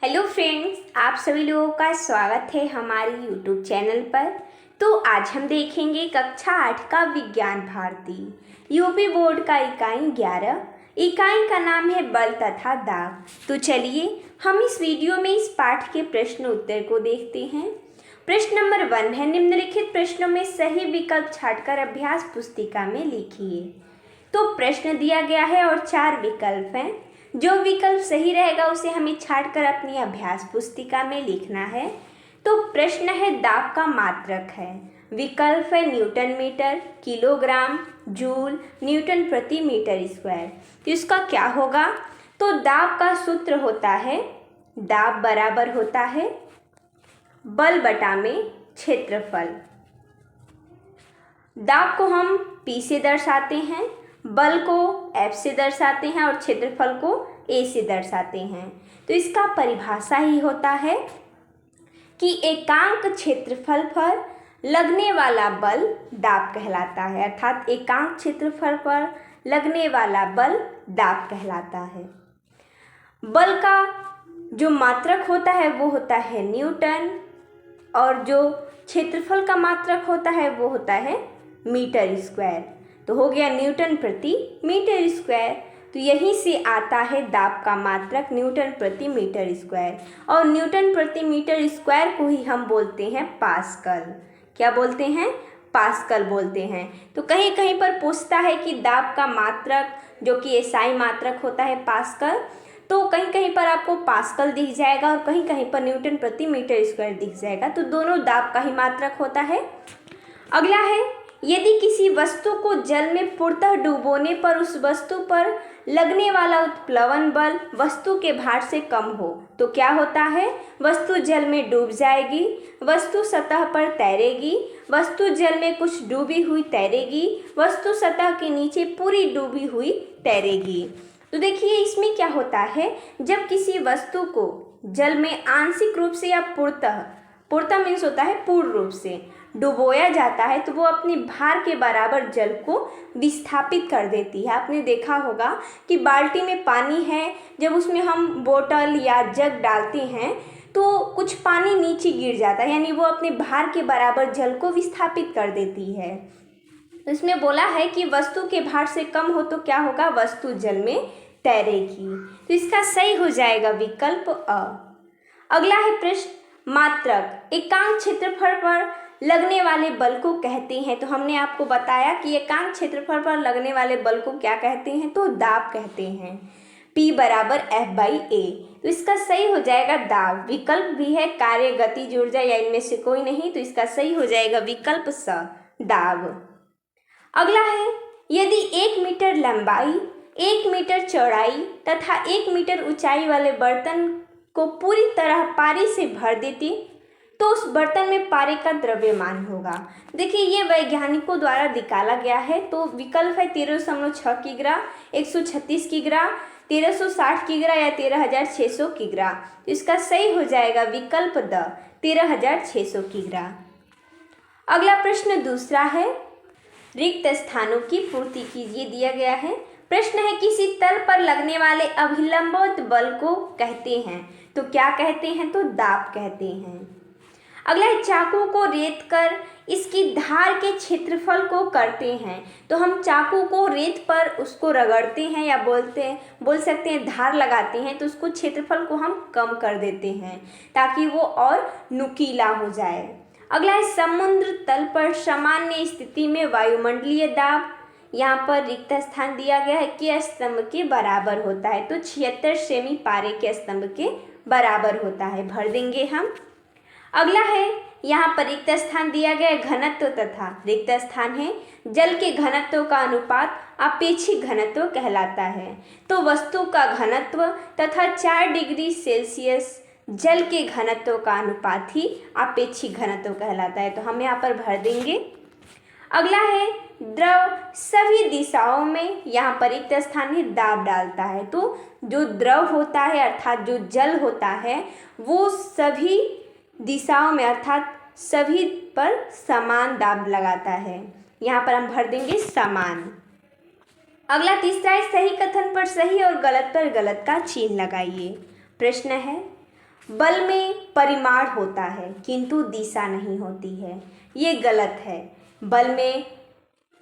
Hello friends, आप सभी लोगों का स्वागत है हमारे यूट्यूब चैनल पर। तो आज हम देखेंगे कक्षा 8 का विज्ञान भारती यूपी बोर्ड का इकाई 11। इकाई का नाम है बल तथा दाब। तो चलिए हम इस वीडियो में इस पाठ के प्रश्न उत्तर को देखते हैं। प्रश्न नंबर 1 है, निम्नलिखित प्रश्नों में सही विकल्प छांटकर अभ्यास पुस्तिका में लिखिए। तो प्रश्न दिया गया है और 4 विकल्प हैं। जो विकल्प सही रहेगा उसे हमें छांटकर अपनी अभ्यास पुस्तिका में लिखना है। तो प्रश्न है दाब का मात्रक है। विकल्प है newton metre, kilogram, joule, newton प्रति मीटर स्क्वायर। तो इसका क्या होगा? तो दाब का सूत्र होता है, दाब बराबर होता है बल बटा में क्षेत्रफल। दाब को हम P से दर्शाते हैं, बल को F से दर्शाते हैं और क्षेत्रफल को A से दर्शाते हैं। तो इसका परिभाषा ही होता है कि एकांक क्षेत्रफल पर लगने वाला बल दाब कहलाता है, अर्थात एकांक क्षेत्रफल पर लगने वाला बल दाब कहलाता है। बल का जो मात्रक होता है वो होता है न्यूटन और जो क्षेत्रफल का मात्रक होता है वो होता है मीटर स्क्वायर। तो हो गया न्यूटन प्रति मीटर स्क्वायर। तो यहीं से आता है दाब का मात्रक न्यूटन प्रति मीटर स्क्वायर, और न्यूटन प्रति मीटर स्क्वायर को ही हम बोलते हैं पास्कल। क्या बोलते हैं? पास्कल बोलते हैं। तो कहीं कहीं पर पूछता है कि दाब का मात्रक जो कि एसआई मात्रक होता है पास्कल, तो कहीं कहीं पर आपको पास्कल दिख जाएगा और कहीं कहीं पर न्यूटन प्रति मीटर स्क्वायर दिख जाएगा। तो दोनों दाब का ही मात्रक होता है। अगला है, यदि किसी वस्तु को जल में पूर्णतः डुबोने पर उस वस्तु पर लगने वाला उत्प्लवन बल वस्तु के भार से कम हो तो क्या होता है? वस्तु जल में डूब जाएगी, वस्तु सतह पर तैरेगी, वस्तु जल में कुछ डूबी हुई तैरेगी, वस्तु सतह के नीचे पूरी डूबी हुई तैरेगी। तो देखिए इसमें क्या होता है, जब किसी वस्तु को जल में आंशिक रूप से या पूर्णतः मीन्स होता है पूर्ण रूप से डुबोया जाता है तो वो अपने भार के बराबर जल को विस्थापित कर देती है। आपने देखा होगा कि बाल्टी में पानी है, जब उसमें हम बोतल या जग डालते हैं तो कुछ पानी नीचे गिर जाता है, यानी वो अपने भार के बराबर जल को विस्थापित कर देती है। तो इसमें बोला है कि वस्तु के भार से कम हो तो क्या होगा? वस्तु जल में तैरेगी। तो इसका सही हो जाएगा विकल्प अ। अगला है प्रश्न, मात्रक एकांक क्षेत्रफल पर लगने वाले बल को कहते हैं। तो हमने आपको बताया कि एकांक क्षेत्रफल पर लगने वाले बल को क्या कहते हैं? तो दाब कहते हैं। P बराबर F/A। तो इसका सही हो जाएगा दाब। विकल्प भी है कार्य, गति, ऊर्जा या इनमें से कोई नहीं। तो इसका सही हो जाएगा विकल्प स, दाब। अगला है, यदि 1 मीटर लंबाई, 1 मीटर चौड़ाई तथा 1 मीटर ऊंचाई वाले बर्तन को पूरी तरह पानी से भर देती तो उस बर्तन में पारे का द्रव्यमान होगा। देखिए ये वैज्ञानिकों द्वारा निकाला गया है। तो विकल्प है 13.6 किग्रा, 136 किग्रा, 1360 किग्रा या 13,600 किग्रा। तो इसका सही हो जाएगा विकल्प द, 13,600 किग्रा। अगला प्रश्न दूसरा है, रिक्त स्थानों की पूर्ति कीजिए। दिया गया है प्रश्न है, किसी तल पर लगने वाले अभिलंबित बल को कहते हैं। तो क्या कहते हैं? तो दाब कहते हैं। अगला है, चाकू को रेत कर इसकी धार के क्षेत्रफल को करते हैं। तो हम चाकू को रेत पर उसको रगड़ते हैं या बोल सकते हैं धार लगाते हैं, तो उसको क्षेत्रफल को हम कम कर देते हैं ताकि वो और नुकीला हो जाए। अगला है, समुद्र तल पर सामान्य स्थिति में वायुमंडलीय दाब, यहाँ पर रिक्त स्थान दिया गया है, कि स्तंभ के बराबर होता है। तो 76 सेमी पारे के स्तंभ के बराबर होता है, भर देंगे हम। अगला है, यहाँ पर रिक्त स्थान दिया गया है घनत्व तथा रिक्त स्थान है जल के घनत्व का अनुपात अपेक्षित घनत्व कहलाता है। तो वस्तु का घनत्व तथा 4 डिग्री सेल्सियस जल के घनत्व का अनुपात ही अपेक्षित घनत्व कहलाता है। तो हम यहाँ पर भर देंगे। अगला है, द्रव सभी दिशाओं में, यहाँ पर रिक्त स्थान है दाब डालता है। तो जो द्रव होता है अर्थात जो जल होता है वो सभी दिशाओं में अर्थात सभी पर समान दाब लगाता है। यहाँ पर हम भर देंगे समान। अगला तीसरा है, सही कथन पर सही और गलत पर गलत का चिन्ह लगाइए। प्रश्न है, बल में परिमाण होता है किंतु दिशा नहीं होती है। ये गलत है। बल में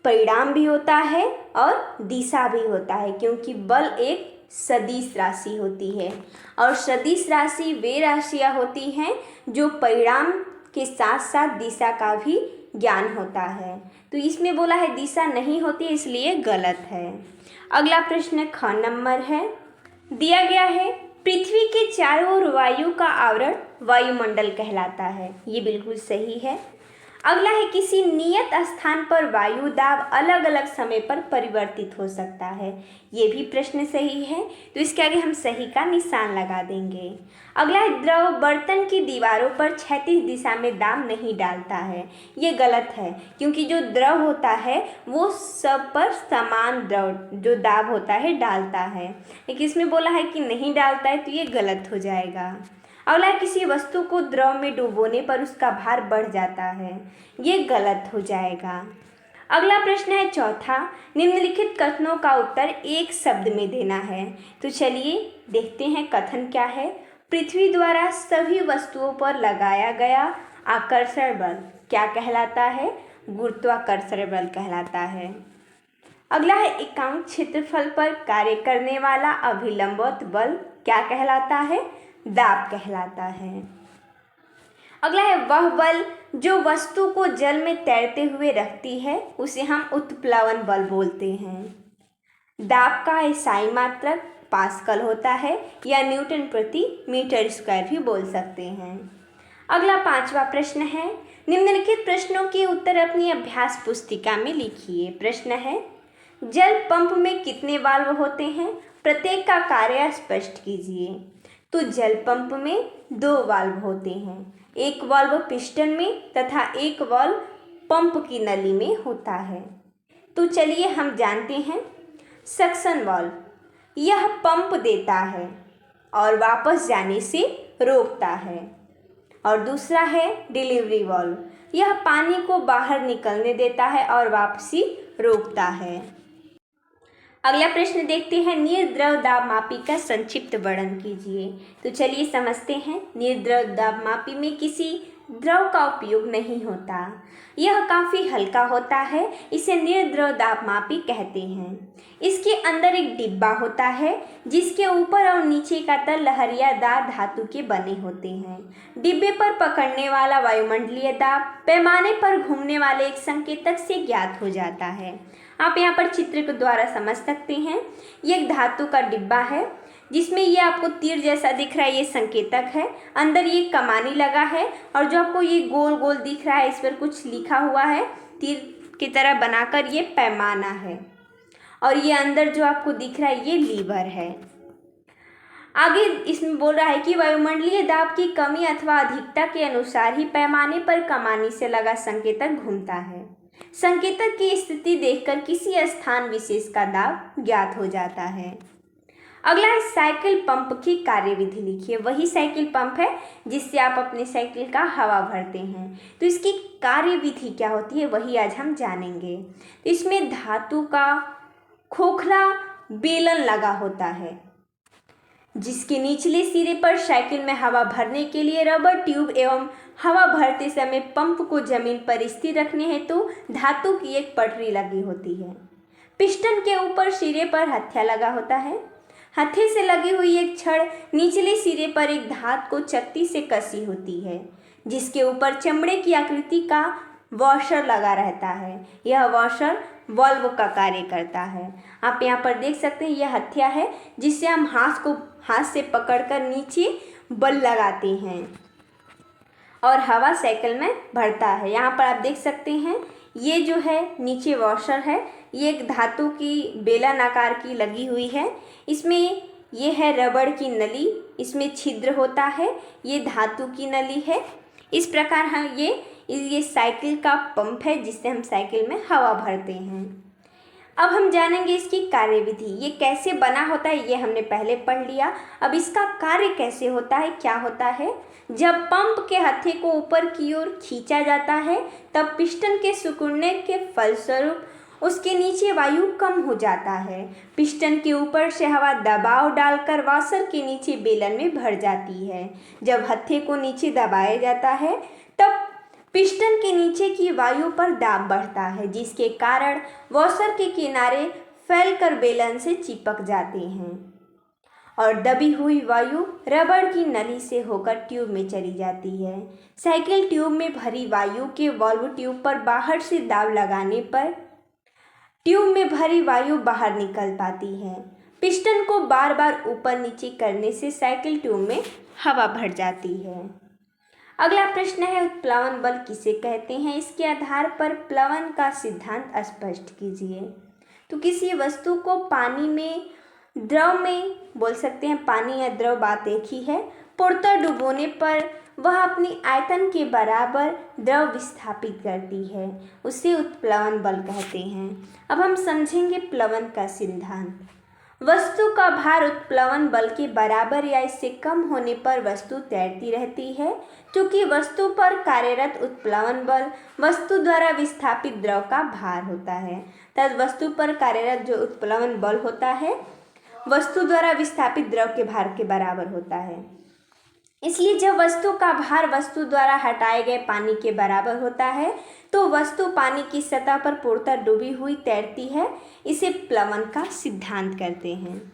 परिमाण भी होता है और दिशा भी होता है, क्योंकि बल एक सदिश राशि होती है और सदिश राशि वे राशियाँ होती हैं जो परिमाण के साथ साथ दिशा का भी ज्ञान होता है। तो इसमें बोला है दिशा नहीं होती, इसलिए गलत है। अगला प्रश्न ख नंबर है, दिया गया है पृथ्वी के चारों ओर वायु का आवरण वायुमंडल कहलाता है। ये बिल्कुल सही है। अगला है किसी नियत स्थान पर वायु दाब अलग अलग समय पर परिवर्तित हो सकता है। ये भी प्रश्न सही है, तो इसके आगे हम सही का निशान लगा देंगे। अगला है द्रव बर्तन की दीवारों पर क्षैतिज दिशा में दाब नहीं डालता है। ये गलत है, क्योंकि जो द्रव होता है वो सब पर समान द्रव जो दाब होता है डालता है, लेकिन इसमें बोला है कि नहीं डालता है, तो ये गलत हो जाएगा। अगला किसी वस्तु को द्रव में डुबोने पर उसका भार बढ़ जाता है। ये गलत हो जाएगा। अगला प्रश्न है चौथा, निम्नलिखित कथनों का उत्तर एक शब्द में देना है। तो चलिए देखते हैं कथन क्या है। पृथ्वी द्वारा सभी वस्तुओं पर लगाया गया आकर्षण बल क्या कहलाता है? गुरुत्वाकर्षण बल कहलाता है। अगला है एकांक क्षेत्रफल पर कार्य करने वाला अभिलंबवत बल क्या कहलाता है? दाब कहलाता है। अगला है वह बल जो वस्तु को जल में तैरते हुए रखती है उसे हम उत्प्लवन बल बोलते हैं। दाब का ईसाई मात्रक पास्कल होता है या न्यूटन प्रति मीटर स्क्वायर भी बोल सकते हैं। अगला पांचवा प्रश्न है, निम्नलिखित प्रश्नों के उत्तर अपनी अभ्यास पुस्तिका में लिखिए। प्रश्न है, जल पंप में कितने वाल्व होते हैं? प्रत्येक का कार्य स्पष्ट कीजिए। तो जल पंप में 2 वाल्व होते हैं, एक वाल्व पिस्टन में तथा एक वाल्व पंप की नली में होता है। तो चलिए हम जानते हैं सक्शन वाल्व, यह पंप देता है और वापस जाने से रोकता है। और दूसरा है डिलीवरी वाल्व, यह पानी को बाहर निकलने देता है और वापसी रोकता है। अगला प्रश्न देखते हैं, निर्द्रव दाब मापी का संक्षिप्त वर्णन कीजिए। तो चलिए समझते हैं। निर्द्रव दाब मापी में किसी द्रव का उपयोग नहीं होता, यह काफ़ी हल्का होता है, इसे निर्द्रव दाब मापी कहते हैं। इसके अंदर एक डिब्बा होता है जिसके ऊपर और नीचे का तल लहरियादार धातु के बने होते हैं। डिब्बे पर पकड़ने वाला वायुमंडलीय दाब पैमाने पर घूमने वाले एक संकेतक से ज्ञात हो जाता है। आप यहाँ पर चित्र के द्वारा समझ सकते हैं। ये एक धातु का डिब्बा है जिसमें ये आपको तीर जैसा दिख रहा है, ये संकेतक है। अंदर ये कमानी लगा है और जो आपको ये गोल गोल दिख रहा है इस पर कुछ लिखा हुआ है तीर की तरह बनाकर, ये पैमाना है। और ये अंदर जो आपको दिख रहा है ये लीवर है। आगे इसमें बोल रहा है कि वायुमंडलीय दाब की कमी अथवा अधिकता के अनुसार ही पैमाने पर कमानी से लगा संकेतक घूमता है। संकेतक की स्थिति देखकर किसी स्थान विशेष का दाब ज्ञात हो जाता है। अगला है साइकिल पंप की कार्यविधि लिखिए। वही साइकिल पंप है जिससे आप अपने साइकिल का हवा भरते हैं। तो इसकी कार्यविधि क्या होती है वही आज हम जानेंगे। तो इसमें धातु का खोखला बेलन लगा होता है जिसके निचले सिरे पर साइकिल में हवा भरने के लिए रबर ट्यूब एवं हवा भरते समय पंप को जमीन पर स्थिर रखने हेतु धातु की एक पटरी लगी होती है। पिस्टन के ऊपर सिरे पर हत्था लगा होता है। हत्थे से लगी हुई एक छड़ निचले सिरे पर एक धात को चक्ति से कसी होती है जिसके ऊपर चमड़े की आकृति का वॉशर लगा रहता है। यह वॉशर वाल्व का कार्य करता है। आप यहाँ पर देख सकते हैं यह हत्था है जिससे हम हाथ से पकड़कर नीचे बल लगाते हैं और हवा साइकिल में भरता है। यहाँ पर आप देख सकते हैं ये जो है नीचे वॉशर है, ये एक धातु की बेलन आकार की लगी हुई है। इसमें ये है रबड़ की नली, इसमें छिद्र होता है, ये धातु की नली है। इस प्रकार हम ये साइकिल का पंप है जिससे हम साइकिल में हवा भरते हैं। अब हम जानेंगे इसकी कार्यविधि, ये कैसे बना होता है ये हमने पहले पढ़ लिया। अब इसका कार्य कैसे होता है, क्या होता है। जब पंप के हत्थे को ऊपर की ओर खींचा जाता है तब पिस्टन के सिकुड़ने के फलस्वरूप उसके नीचे वायु कम हो जाता है। पिस्टन के ऊपर से हवा दबाव डालकर वॉशर के नीचे बेलन में भर जाती है। जब हत्थे को नीचे दबाया जाता है तब पिस्टन के नीचे की वायु पर दाब बढ़ता है, जिसके कारण वॉशर के किनारे फैलकर बेलन से चिपक जाते हैं और दबी हुई वायु रबड़ की नली से होकर ट्यूब में चली जाती है। साइकिल ट्यूब में भरी वायु के वाल्व ट्यूब पर बाहर से दाब लगाने पर ट्यूब में भरी वायु बाहर निकल पाती है। पिस्टन को बार बार ऊपर नीचे करने से साइकिल ट्यूब में हवा भर जाती है। अगला प्रश्न है, उत्प्लवन बल किसे कहते हैं? इसके आधार पर प्लवन का सिद्धांत स्पष्ट कीजिए। तो किसी वस्तु को पानी में, द्रव में बोल सकते हैं, पानी या द्रव बात एक ही है, पूर्णतः डुबोने पर वह अपनी आयतन के बराबर द्रव विस्थापित करती है, उसे उत्प्लवन बल कहते हैं। अब हम समझेंगे प्लवन का सिद्धांत। वस्तु का भार उत्प्लवन बल के बराबर या इससे कम होने पर वस्तु तैरती रहती है, क्योंकि वस्तु पर कार्यरत उत्प्लवन बल वस्तु द्वारा विस्थापित द्रव का भार होता है। तब वस्तु पर कार्यरत जो उत्प्लवन बल होता है वस्तु द्वारा विस्थापित द्रव के भार के बराबर होता है। इसलिए जब वस्तु का भार वस्तु द्वारा हटाए गए पानी के बराबर होता है तो वस्तु पानी की सतह पर पूर्णतः डूबी हुई तैरती है। इसे प्लवन का सिद्धांत कहते हैं।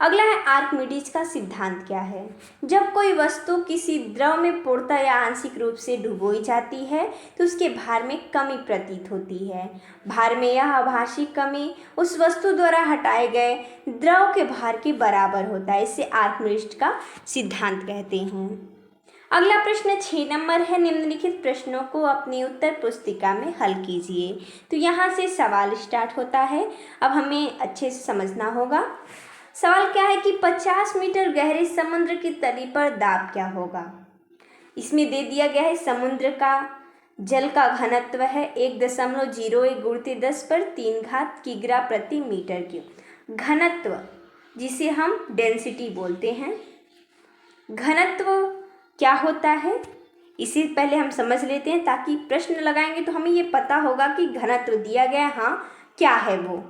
अगला है, आर्किमिडीज का सिद्धांत क्या है? जब कोई वस्तु किसी द्रव में पूर्णतः या आंशिक रूप से डुबोई जाती है तो उसके भार में कमी प्रतीत होती है। भार में यह आभासी कमी उस वस्तु द्वारा हटाए गए द्रव के भार के बराबर होता है। इसे आर्किमिडीज का सिद्धांत कहते हैं। अगला प्रश्न 6 नंबर है, निम्नलिखित प्रश्नों को अपनी उत्तर पुस्तिका में हल कीजिए। तो यहाँ से सवाल स्टार्ट होता है। अब हमें अच्छे से समझना होगा। सवाल क्या है कि 50 मीटर गहरे समुद्र की तली पर दाब क्या होगा? इसमें दे दिया गया है समुद्र का जल का घनत्व है 1.01 गुणित 10⁻³ किग्रा प्रति मीटर क्यूब। घनत्व जिसे हम डेंसिटी बोलते हैं, घनत्व क्या होता है इसे पहले हम समझ लेते हैं, ताकि प्रश्न लगाएंगे तो हमें ये पता होगा कि घनत्व दिया गया, हाँ क्या है वो।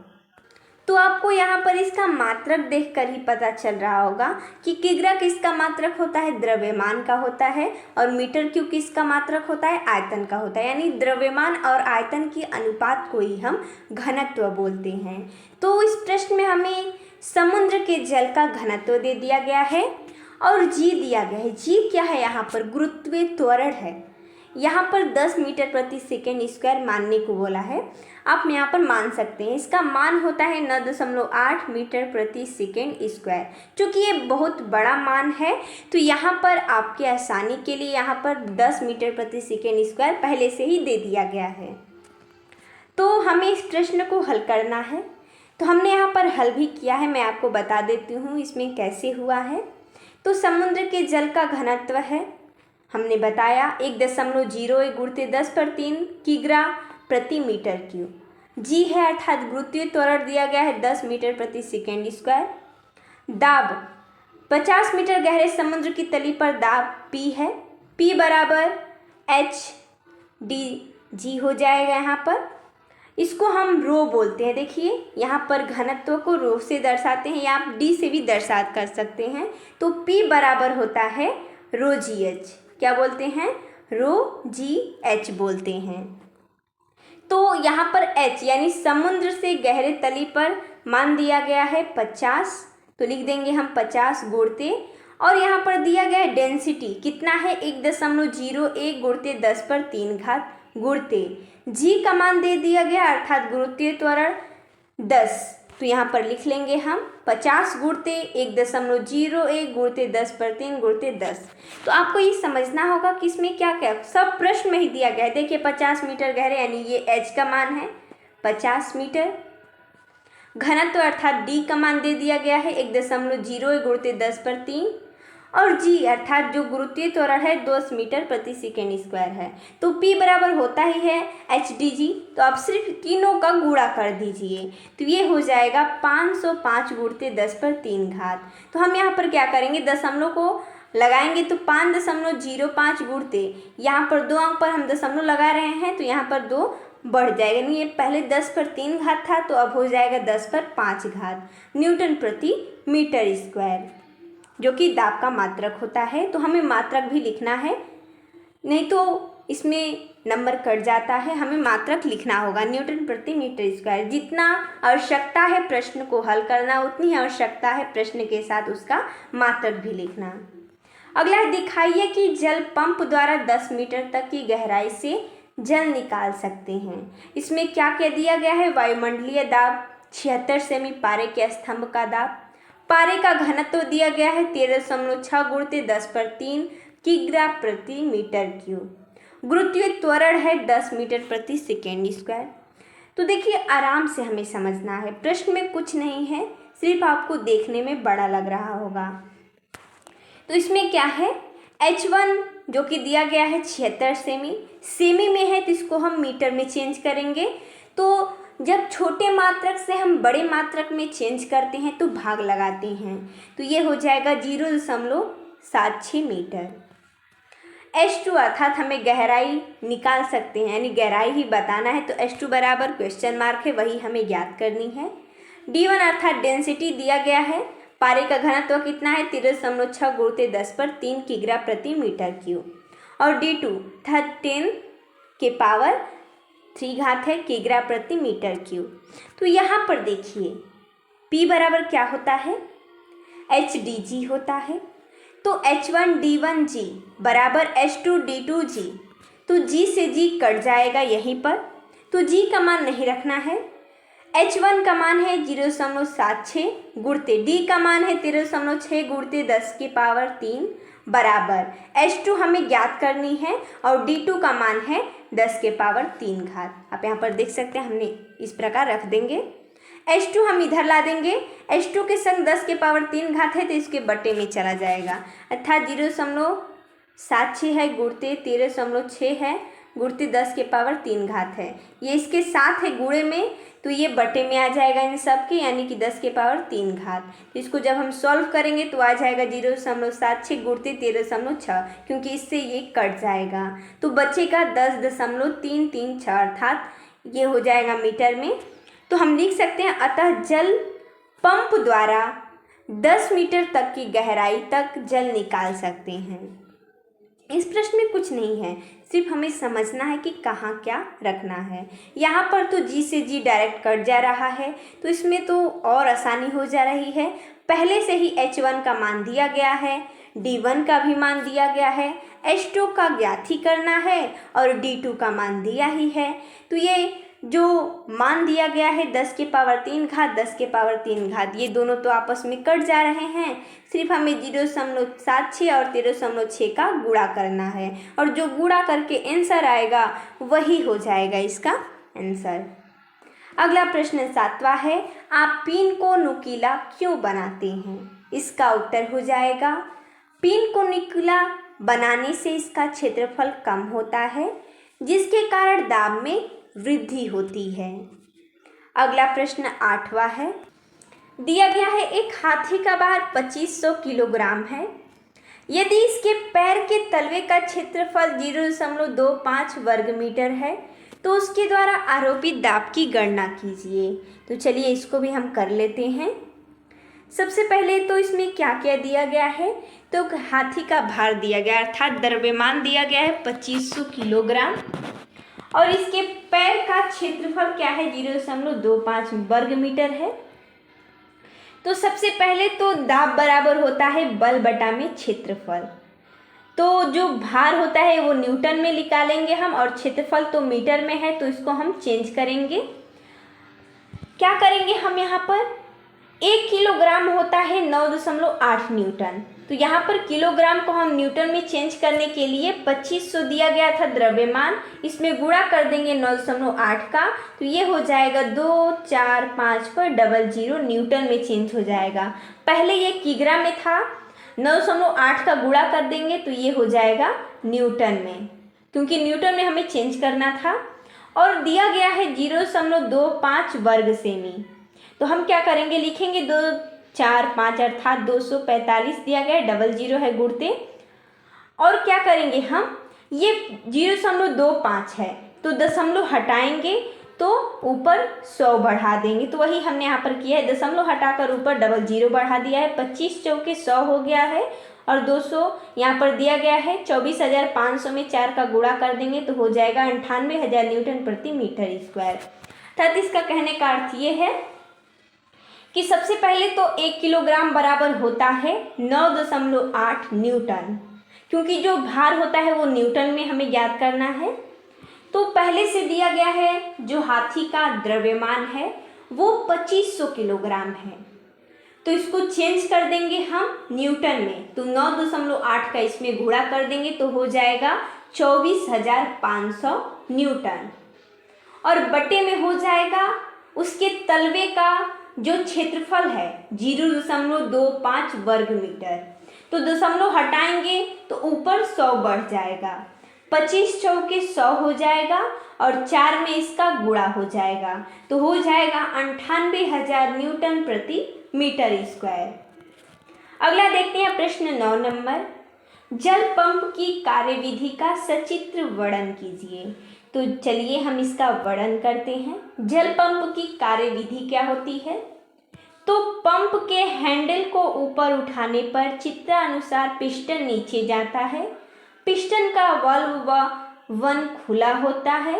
तो आपको यहाँ पर इसका मात्रक देखकर ही पता चल रहा होगा कि किग्रा किसका मात्रक होता है? द्रव्यमान का होता है। और मीटर क्यूब किसका मात्रक होता है? आयतन का होता है। यानी द्रव्यमान और आयतन के अनुपात को ही हम घनत्व बोलते हैं। तो इस प्रश्न में हमें समुद्र के जल का घनत्व दे दिया गया है और जी दिया गया है। जी क्या है? यहाँ पर गुरुत्वीय त्वरण है। यहाँ पर 10 मीटर प्रति सेकेंड स्क्वायर मानने को बोला है। आप यहाँ पर मान सकते हैं। इसका मान होता है 9.8 मीटर प्रति सेकेंड स्क्वायर। चूँकि ये बहुत बड़ा मान है तो यहाँ पर आपके आसानी के लिए यहाँ पर 10 मीटर प्रति सेकेंड स्क्वायर पहले से ही दे दिया गया है। तो हमें इस प्रश्न को हल करना है। तो हमने यहाँ पर हल भी किया है, मैं आपको बता देती हूँ इसमें कैसे हुआ है। तो समुद्र के जल का घनत्व है, हमने बताया 1.01 गुणित 10⁻³ किग्रा प्रति मीटर क्यूब। जी है अर्थात गुरुत्वीय त्वरण दिया गया है 10 मीटर प्रति सेकेंड स्क्वायर। दाब 50 मीटर गहरे समुद्र की तली पर दाब P है। P बराबर HdG हो जाएगा। यहाँ पर इसको हम रो बोलते हैं। देखिए यहाँ पर घनत्व को रो से दर्शाते हैं या आप D से भी दर्शा कर सकते हैं। तो P बराबर होता है ρGH। क्या बोलते हैं? ρGH बोलते हैं। तो यहाँ पर H यानी समुद्र से गहरे तली पर मान दिया गया है 50, तो लिख देंगे हम 50 गुणते, और यहाँ पर दिया गया है डेंसिटी कितना है 1.01 गुणित 10⁻³ गुणते। जी का मान दे दिया गया अर्थात गुरुत्वीय त्वरण 10, तो यहाँ पर लिख लेंगे हम 50 गुणते 1.01 गुणित 10⁻³ गुणित 10। तो आपको ये समझना होगा कि इसमें क्या क्या सब प्रश्न में ही दिया गया है। देखिए 50 मीटर गहरे यानी ये H का मान है 50 मीटर। घनत्व अर्थात D का मान दे दिया गया है 1.01 गुणित 10⁻³ और G अर्थात जो गुरुत्वीय त्वरण है 10 मीटर प्रति सेकेंड स्क्वायर है। तो P बराबर होता ही है HdG। तो आप सिर्फ तीनों का गुणा कर दीजिए तो ये हो जाएगा 505 गुणित 10⁻³ तो हम यहाँ पर क्या करेंगे, दशमलव को लगाएंगे तो 5.05 गुणते, यहाँ पर 2 अंक पर हम दशमलव लगा रहे हैं तो यहाँ पर 2 बढ़ जाएगा, यानी ये पहले 10 पर 3 घात था तो अब हो जाएगा 10 पर 5 घात न्यूटन प्रति मीटर स्क्वायर, जो कि दाब का मात्रक होता है। तो हमें मात्रक भी लिखना है, नहीं तो इसमें नंबर कट जाता है, हमें मात्रक लिखना होगा। न्यूटन प्रति मीटर स्क्वायर, जितना आवश्यकता है प्रश्न को हल करना उतनी आवश्यकता है प्रश्न के साथ उसका मात्रक भी लिखना। अगला, दिखाइए कि जल पंप द्वारा 10 मीटर तक की गहराई से जल निकाल सकते हैं। इसमें क्या क्या दिया गया है? वायुमंडलीय दाब 76 सेमी, पारे के स्तंभ का दाब, पारे का घनत्व दिया गया है 13.6 गुणित 10 पर 3 किग्रा प्रति मीटर क्यूब, गुरुत्वीय त्वरण है 10 मीटर प्रति सेकेंड स्क्वायर। तो देखिए आराम से हमें समझना है, प्रश्न में कुछ नहीं है, सिर्फ आपको देखने में बड़ा लग रहा होगा। तो इसमें क्या है, H1 जो कि दिया गया है 76 सेमी, सेमी में है तो इसको हम मीटर में चेंज करेंगे। तो जब छोटे मात्रक से हम बड़े मात्रक में चेंज करते हैं तो भाग लगाते हैं, तो ये हो जाएगा 0.76 मीटर। H2 अर्थात हमें गहराई निकाल सकते हैं, यानी गहराई ही बताना है, तो H2 बराबर क्वेश्चन मार्क है, वही हमें ज्ञात करनी है। D1 अर्थात डेंसिटी दिया गया है, पारे का घनत्व कितना है 13.6 गुणित 10 पर 3 किग्रा प्रति मीटर क्यूब, और D2 था 10 के पावर 3 घात है किग्रा प्रति मीटर क्यूब। तो यहाँ पर देखिए P बराबर क्या होता है, HDG होता है। तो H1D1G बराबर H2D2G, तो G से G कट जाएगा यहीं पर, तो G का मान नहीं रखना है। H1 का मान है 0.76 गुणित D का मान है 13.6 गुणित 10 की पावर 3 बराबर H2 हमें ज्ञात करनी है और D2 का मान है 10 के पावर 3 घात। आप यहाँ पर देख सकते हैं, हमने इस प्रकार रख देंगे। H2 हम इधर ला देंगे, H2 के संग 10 के पावर 3 घात है तो इसके बटे में चला जाएगा, अर्थात 0.76 है गुणित 13.6 है गुणित 10 के पावर 3 घात है, ये इसके साथ है गुणे में, तो ये बटे में आ जाएगा इन सब के, यानी कि 10 के पावर 3 घात। तो इसको जब हम सॉल्व करेंगे तो आ जाएगा 0.76 गुणित 13.6, क्योंकि इससे ये कट जाएगा तो बचेगा 10.336, अर्थात ये हो जाएगा मीटर में। तो हम लिख सकते हैं, अतः जल पंप द्वारा 10 मीटर तक की गहराई तक जल निकाल सकते हैं। इस प्रश्न में कुछ नहीं है, सिर्फ हमें समझना है कि कहाँ क्या रखना है। यहाँ पर तो G से G डायरेक्ट कट जा रहा है, तो इसमें तो और आसानी हो जा रही है। पहले से ही H1 का मान दिया गया है, D1 का भी मान दिया गया है, H2 का ज्ञात ही करना है और D2 का मान दिया ही है। तो ये जो मान दिया गया है 10 के पावर 3 घात, 10 के पावर 3 घात, ये दोनों तो आपस में कट जा रहे हैं, सिर्फ हमें 0.76 और 13.6 का गुणा करना है, और जो गुणा करके आंसर आएगा वही हो जाएगा इसका आंसर। अगला प्रश्न 7वां है, आप पिन को नुकीला क्यों बनाते हैं? इसका उत्तर हो जाएगा, पिन को नुकीला बनाने से इसका क्षेत्रफल कम होता है, जिसके कारण दाब में वृद्धि होती है। अगला प्रश्न 8वां है, दिया गया है एक हाथी का भार 2500 किलोग्राम है, यदि इसके पैर के तलवे का क्षेत्रफल 0.25 वर्ग मीटर है तो उसके द्वारा आरोपित दाब की गणना कीजिए। तो चलिए इसको भी हम कर लेते हैं। सबसे पहले तो इसमें क्या क्या दिया गया है, तो हाथी का भार दिया गया, अर्थात द्रव्यमान दिया गया है 2500 किलोग्राम, और इसके पैर का क्षेत्रफल क्या है 0.25 वर्ग मीटर है। तो सबसे पहले तो दाब बराबर होता है बल बटा में क्षेत्रफल, तो जो भार होता है वो न्यूटन में निकालेंगे हम, और क्षेत्रफल तो मीटर में है तो इसको हम चेंज करेंगे। क्या करेंगे हम, यहाँ पर 1 किलोग्राम होता है 9.8 न्यूटन, तो यहाँ पर किलोग्राम को हम न्यूटन में चेंज करने के लिए 2500 दिया गया था द्रव्यमान, इसमें गुणा कर देंगे 9.8 का, तो ये हो जाएगा 245 पर 00 न्यूटन में चेंज हो जाएगा। पहले ये किग्रा में था, 9.8 का गुणा कर देंगे तो ये हो जाएगा न्यूटन में, क्योंकि न्यूटन में हमें चेंज करना था। और दिया गया है 0.25 वर्ग सेमी, तो हम क्या करेंगे, लिखेंगे 245 अर्थात 245 दिया गया है, 00 है गुणते, और क्या करेंगे हम, ये 0.25 है तो दशमलव हटाएंगे तो ऊपर 100 बढ़ा देंगे। तो वही हमने यहाँ पर किया है, दशमलव हटाकर ऊपर डबल जीरो बढ़ा दिया है। 25 चौके 100 हो गया है और 200 यहाँ पर दिया गया है। 24,500 में 4 का गुणा कर देंगे तो हो जाएगा 98,000 न्यूटन प्रति मीटर स्क्वायर। अर्थात इसका कहने का अर्थ ये है कि सबसे पहले तो 1 किलोग्राम बराबर होता है 9.8 न्यूटन, क्योंकि जो भार होता है वो न्यूटन में हमें ज्ञात करना है। तो पहले से दिया गया है जो हाथी का द्रव्यमान है वो 2500 किलोग्राम है, तो इसको चेंज कर देंगे हम न्यूटन में। तो 9.8 का इसमें गुणा कर देंगे तो हो जाएगा 24,500 न्यूटन, और बटे में हो जाएगा उसके तलवे का जो क्षेत्रफल है 0.25 वर्ग मीटर। तो दशमलव हटाएंगे तो ऊपर 100 बढ़ जाएगा, 25 चौके 100 हो जाएगा और 4 में इसका गुणा हो जाएगा तो हो जाएगा 98,000 न्यूटन प्रति मीटर स्क्वायर। अगला देखते हैं प्रश्न 9 नंबर, जल पंप की कार्यविधि का सचित्र वर्णन कीजिए। तो चलिए हम इसका वर्णन करते हैं। जल पंप की कार्यविधि क्या होती है? तो पंप के हैंडल को ऊपर उठाने पर चित्रानुसार पिस्टन नीचे जाता है, पिस्टन का वाल्व वन खुला होता है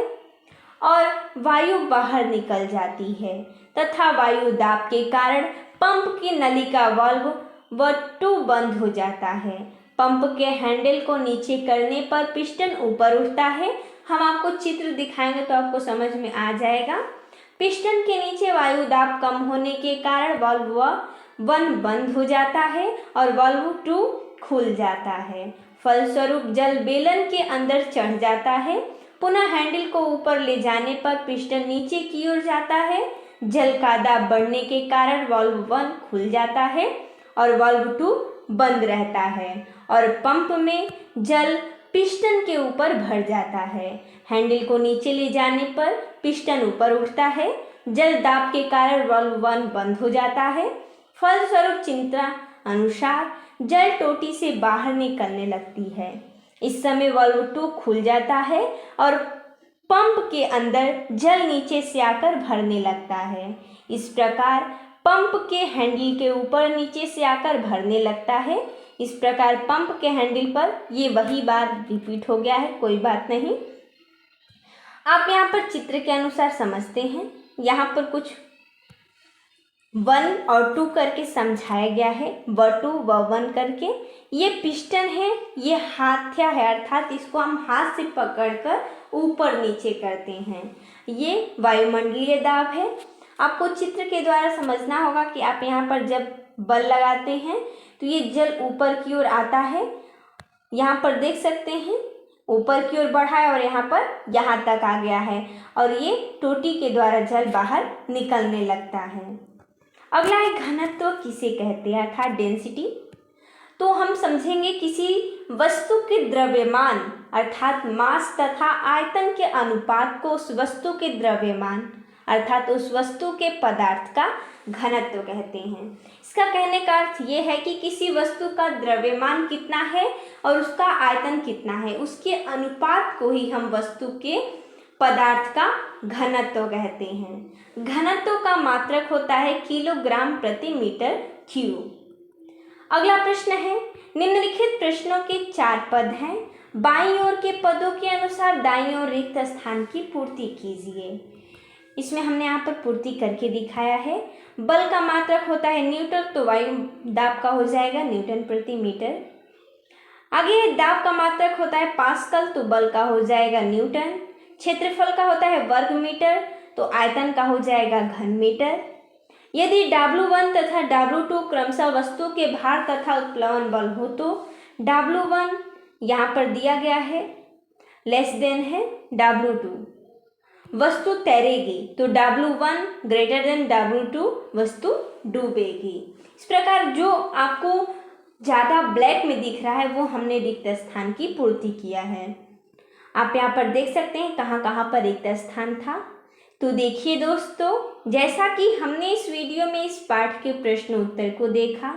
और वायु बाहर निकल जाती है तथा वायु दाब के कारण पंप की नली का वाल्व W2 बंद हो जाता है। पंप के हैंडल को नीचे करने पर पिस्टन ऊपर उठता है। हम आपको चित्र दिखाएंगे तो आपको समझ में आ जाएगा। पिस्टन के नीचे वायु दाब कम होने के कारण वाल्व 1 बंद हो जाता है और वाल्व 2 खुल जाता है। फलस्वरूप जल बेलन के अंदर चढ़ जाता है। पुनः हैंडल को ऊपर ले जाने पर पिस्टन नीचे की ओर जाता है। जल का दाब बढ़ने के कारण वाल्व 1 खुल जाता है और वाल्व 2 बंद रहता है और पंप में जल पिस्टन के ऊपर भर जाता है। हैंडल को नीचे ले जाने पर पिस्टन ऊपर उठता है। जल दाब के कारण वाल्व 1 बंद हो जाता है। फलस्वरूप चित्र अनुसार जल टोटी से बाहर निकलने लगती है। इस समय वाल्व 2 खुल जाता है और पंप के अंदर जल नीचे से आकर भरने लगता है। इस प्रकार पंप के हैंडल के ऊपर नीचे से आकर भरने लगता है। इस प्रकार पंप के हैंडल पर ये वही बात रिपीट हो गया है, कोई बात नहीं। आप यहाँ पर चित्र के अनुसार समझते हैं। यहाँ पर कुछ 1 और 2 करके समझाया गया है, W2 व 1 करके। ये पिस्टन है, ये हाथ्या है, अर्थात इसको हम हाथ से पकड़कर ऊपर नीचे करते हैं। ये वायुमंडलीय दाब है। आपको चित्र के द्वारा समझना होगा कि आप यहाँ पर जब बल लगाते हैं तो ये जल ऊपर की ओर आता है। यहाँ पर देख सकते हैं ऊपर की ओर बढ़ा है और यहाँ पर यहाँ तक आ गया है और ये टोटी के द्वारा जल बाहर निकलने लगता है। अगला है घनत्व किसे कहते हैं, अर्थात डेंसिटी। तो हम समझेंगे किसी वस्तु के द्रव्यमान अर्थात मास तथा आयतन के अनुपात को उस वस्तु के द्रव्यमान अर्थात उस वस्तु के पदार्थ का घनत्व कहते हैं। इसका कहने का अर्थ ये है कि किसी वस्तु का द्रव्यमान कितना है और उसका आयतन कितना है, उसके अनुपात को ही हम वस्तु के पदार्थ का घनत्व कहते हैं। घनत्व का मात्रक होता है किलोग्राम प्रति मीटर क्यूब। अगला प्रश्न है, निम्नलिखित प्रश्नों के 4 पद हैं। बाईं ओर के पदों के अनुसार दाईं ओर रिक्त स्थान की पूर्ति कीजिए। इसमें हमने यहाँ पर पूर्ति करके दिखाया है। बल का मात्रक होता है न्यूटन, तो वायु दाब का हो जाएगा न्यूटन प्रति मीटर। आगे दाब का मात्रक होता है पास्कल, तो बल का हो जाएगा न्यूटन। क्षेत्रफल का होता है वर्ग मीटर, तो आयतन का हो जाएगा घन मीटर। यदि W1 तथा W2 क्रमशः वस्तु के भार तथा उत्प्लवन बल हो तो W1 यहाँ पर दिया गया है लेस देन है W2, वस्तु तैरेगी, तो W1 ग्रेटर देन W2 वस्तु डूबेगी। इस प्रकार जो आपको ज़्यादा ब्लैक में दिख रहा है वो हमने रिक्त स्थान की पूर्ति किया है। आप यहाँ पर देख सकते हैं कहाँ कहाँ पर रिक्त स्थान था। तो देखिए दोस्तों, जैसा कि हमने इस वीडियो में इस पाठ के प्रश्न उत्तर को देखा,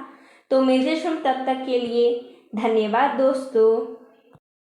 तो मिलते हैं तब तक के लिए धन्यवाद दोस्तों।